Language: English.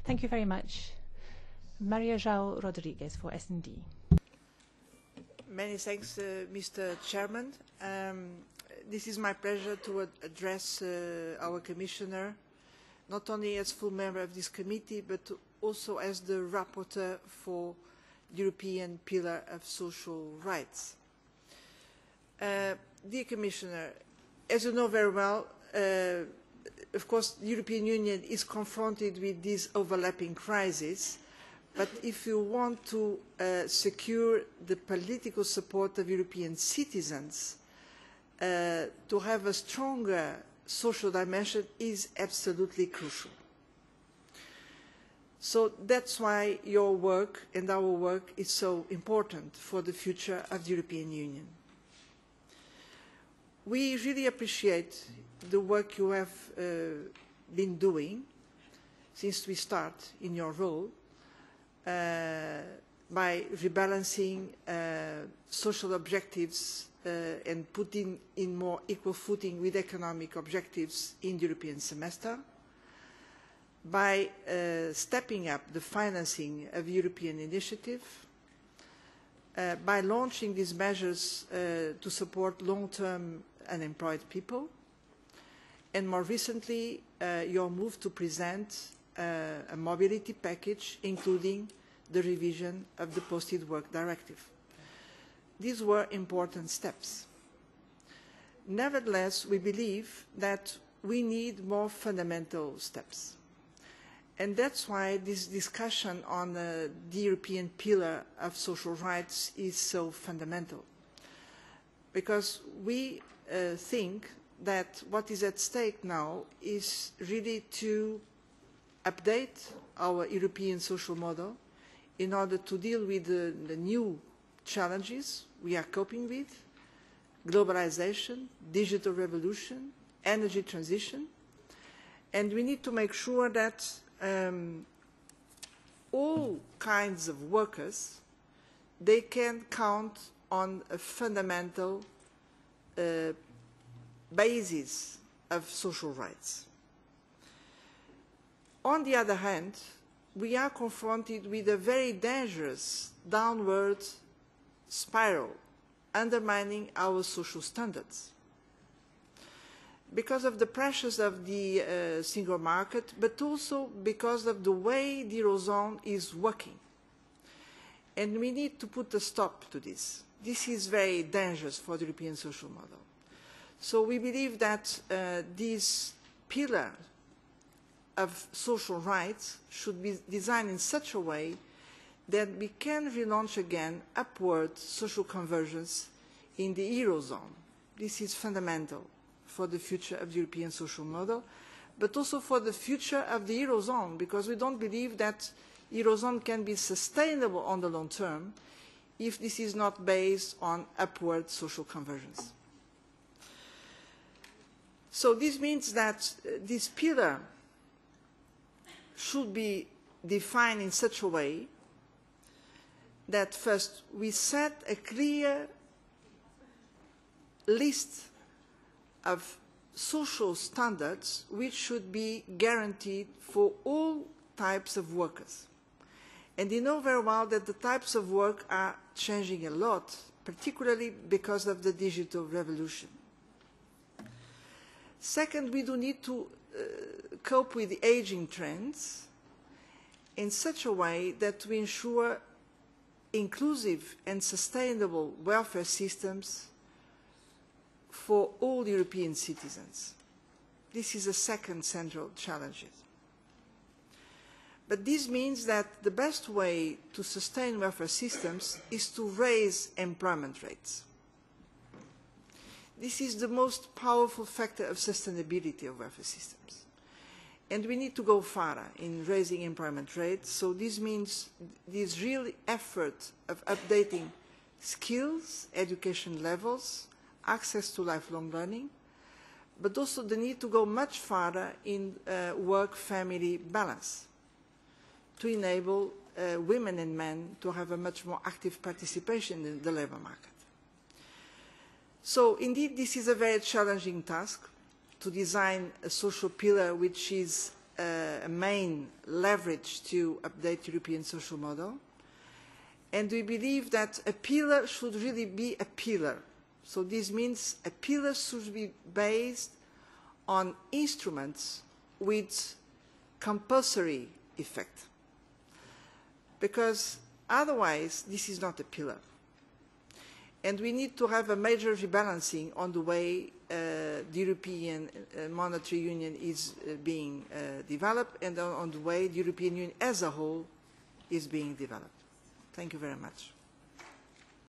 Thank you very much. Maria João Rodrigues for S&D. Many thanks, Mr. Chairman. This is my pleasure to address our Commissioner, not only as full member of this committee, but also as the rapporteur for the European Pillar of Social Rights. Dear Commissioner, as you know very well, of course, the European Union is confronted with these overlapping crises, but if you want to secure the political support of European citizens, to have a stronger social dimension is absolutely crucial. So that's why your work and our work is so important for the future of the European Union. We really appreciate the work you have been doing since we start in your role by rebalancing social objectives and putting in more equal footing with economic objectives in the European semester, by stepping up the financing of European initiative, by launching these measures to support long-term unemployed people, and more recently your move to present a mobility package including the revision of the Posted Work Directive. These were important steps. Nevertheless, we believe that we need more fundamental steps. And that's why this discussion on the European Pillar of Social Rights is so fundamental. Because we think that what is at stake now is really to update our European social model in order to deal with the new challenges we are coping with: globalization, digital revolution, energy transition. And we need to make sure that all kinds of workers, they can count on a fundamental basis of social rights. On the other hand, we are confronted with a very dangerous downward spiral undermining our social standards because of the pressures of the single market, but also because of the way the Eurozone is working. And we need to put a stop to this. This is very dangerous for the European social model. So we believe that this pillar of social rights should be designed in such a way that we can relaunch again upward social convergence in the Eurozone. This is fundamental for the future of the European social model, but also for the future of the Eurozone, because we don't believe that the Eurozone can be sustainable on the long term if this is not based on upward social convergence. So this means that this pillar should be defined in such a way that first we set a clear list of social standards which should be guaranteed for all types of workers. And you know very well that the types of work are changing a lot, particularly because of the digital revolution. Second, we do need to cope with the aging trends in such a way that we ensure inclusive and sustainable welfare systems for all European citizens. This is a second central challenge. But this means that the best way to sustain welfare systems is to raise employment rates. This is the most powerful factor of sustainability of welfare systems. And we need to go further in raising employment rates. So this means this real effort of updating skills, education levels, access to lifelong learning, but also the need to go much further in work-family balance to enable women and men to have a much more active participation in the labour market. So indeed, this is a very challenging task, to design a social pillar which is a main leverage to update the European social model. And we believe that a pillar should really be a pillar. So this means a pillar should be based on instruments with compulsory effect. Because otherwise, this is not a pillar. And we need to have a major rebalancing on the way the European Monetary Union is being developed and on the way the European Union as a whole is being developed. Thank you very much.